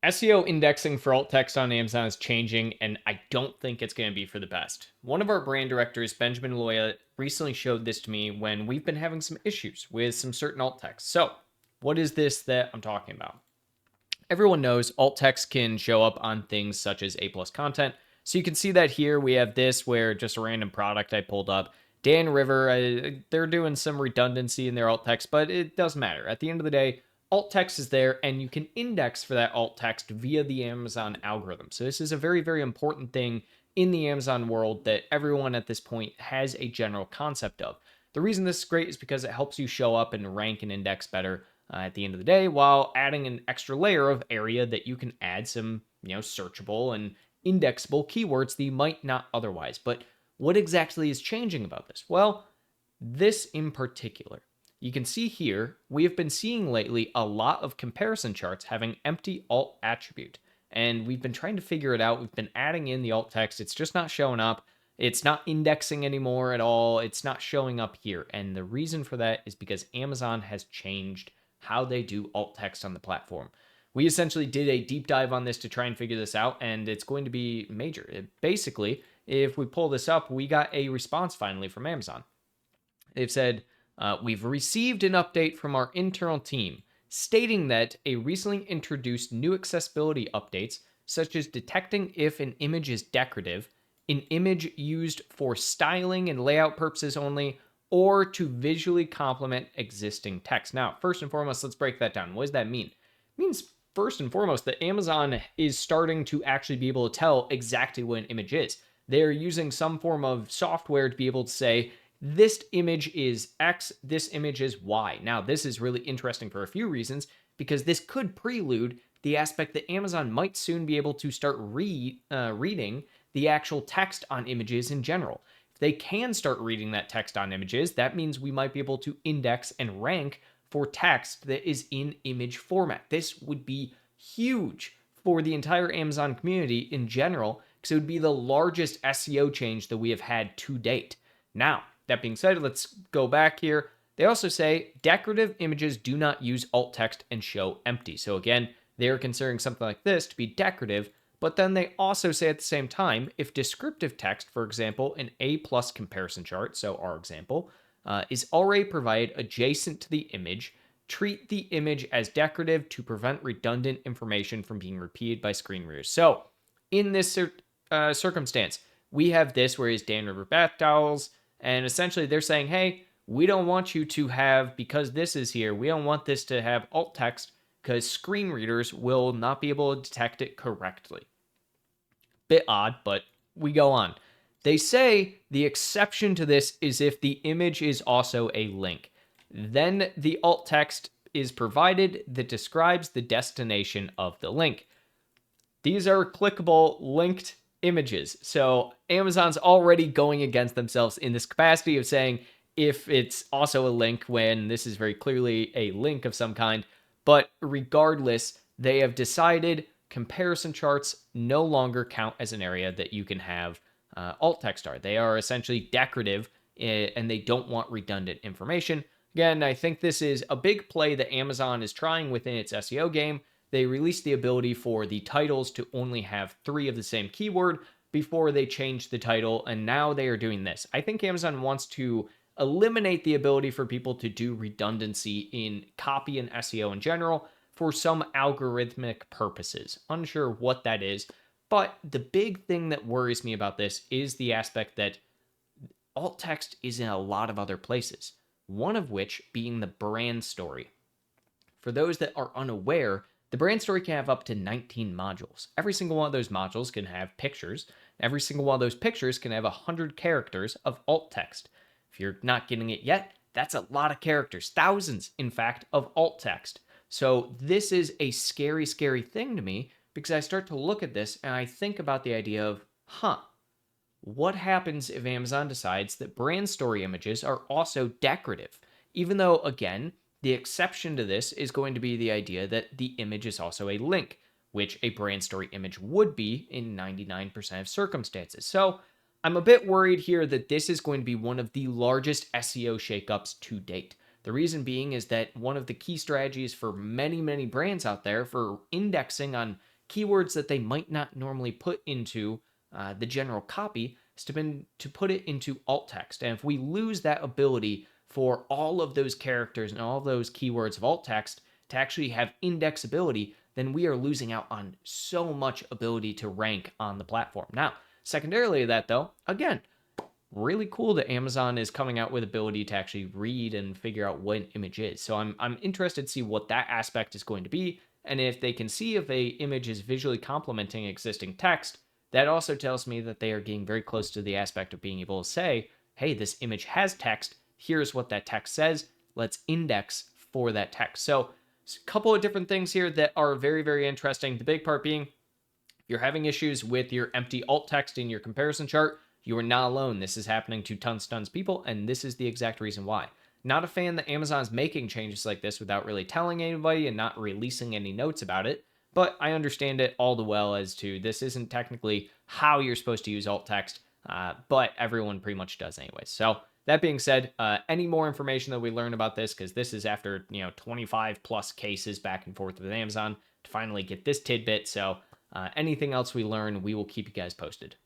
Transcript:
SEO indexing for alt text on Amazon is changing, and I don't think it's going to be for the best. One of our brand directors, Benjamin Loya, recently showed this to me when we've been having some issues with some certain alt text. So, what is this that I'm talking about? Everyone knows alt text can show up on things such as A plus content. So you can see that here we have this where just a random product I pulled up. Dan River, they're doing some redundancy in their alt text, but it doesn't matter. At the end of the day, alt text is there and you can index for that alt text via the Amazon algorithm. So this is a very, very important thing in the Amazon world that everyone at this point has a general concept of. The reason this is great is because it helps you show up and rank and index better at the end of the day, while adding an extra layer of area that you can add some, searchable and indexable keywords that you might not otherwise. But what exactly is changing about this? Well, this in particular. You can see here, we have been seeing lately a lot of comparison charts having empty alt attribute. And we've been trying to figure it out. We've been adding in the alt text. It's just not showing up. It's not indexing anymore at all. It's not showing up here. And the reason for that is because Amazon has changed how they do alt text on the platform. We essentially did a deep dive on this to try and figure this out, and it's going to be major. Basically, if we pull this up, we got a response finally from Amazon. They've said, we've received an update from our internal team stating that a recently introduced new accessibility updates, such as detecting if an image is decorative, an image used for styling and layout purposes only, or to visually complement existing text. Now, first and foremost, let's break that down. What does that mean? It means, first and foremost, that Amazon is starting to actually be able to tell exactly what an image is. They're using some form of software to be able to say, this image is X, this image is Y. Now, this is really interesting for a few reasons, because this could prelude the aspect that Amazon might soon be able to start reading the actual text on images in general. If they can start reading that text on images, that means we might be able to index and rank for text that is in image format. This would be huge for the entire Amazon community in general, because it would be the largest SEO change that we have had to date. Now, that being said, let's go back here. They also say decorative images do not use alt text and show empty. So again, they're considering something like this to be decorative, but then they also say at the same time, if descriptive text, for example, an A plus comparison chart, so our example, is already provided adjacent to the image, treat the image as decorative to prevent redundant information from being repeated by screen readers. So in this circumstance, we have this where it's Dan River bath towels, and essentially they're saying, hey, we don't want you to have, because this is here, we don't want this to have alt text because screen readers will not be able to detect it correctly. Bit odd, but we go on. They say the exception to this is if the image is also a link. Then the alt text is provided that describes the destination of the link. These are clickable linked images. So Amazon's already going against themselves in this capacity of saying if it's also a link when this is very clearly a link of some kind. But regardless, they have decided comparison charts no longer count as an area that you can have alt text are. They are essentially decorative and they don't want redundant information. Again, I think this is a big play that Amazon is trying within its SEO game. They released the ability for the titles to only have 3 of the same keyword before they changed the title, and now they are doing this. I think Amazon wants to eliminate the ability for people to do redundancy in copy and SEO in general for some algorithmic purposes. Unsure what that is, but the big thing that worries me about this is the aspect that alt text is in a lot of other places, one of which being the brand story. For those that are unaware, the brand story can have up to 19 modules. Every single one of those modules can have pictures. Every single one of those pictures can have 100 characters of alt text. If you're not getting it yet, that's a lot of characters, thousands, in fact, of alt text. So this is a scary, scary thing to me because I start to look at this and I think about the idea of, what happens if Amazon decides that brand story images are also decorative? Even though, again, the exception to this is going to be the idea that the image is also a link, which a brand story image would be in 99% of circumstances. So I'm a bit worried here that this is going to be one of the largest SEO shakeups to date. The reason being is that one of the key strategies for many, many brands out there for indexing on keywords that they might not normally put into the general copy, is to put it into alt text. And if we lose that ability for all of those characters and all of those keywords of alt text to actually have indexability, then we are losing out on so much ability to rank on the platform. Now, secondarily to that though, again, really cool that Amazon is coming out with ability to actually read and figure out what an image is. So I'm interested to see what that aspect is going to be. And if they can see if a image is visually complementing existing text, that also tells me that they are getting very close to the aspect of being able to say, hey, this image has text. Here's what that text says. Let's index for that text. So a couple of different things here that are very, very interesting. The big part being, if you're having issues with your empty alt text in your comparison chart, you are not alone. This is happening to tons of people, and this is the exact reason why. Not a fan that Amazon's making changes like this without really telling anybody and not releasing any notes about it, but I understand it all the well as to this isn't technically how you're supposed to use alt text, but everyone pretty much does anyways. So that being said, any more information that we learn about this, because this is after 25 plus cases back and forth with Amazon to finally get this tidbit. So anything else we learn, we will keep you guys posted.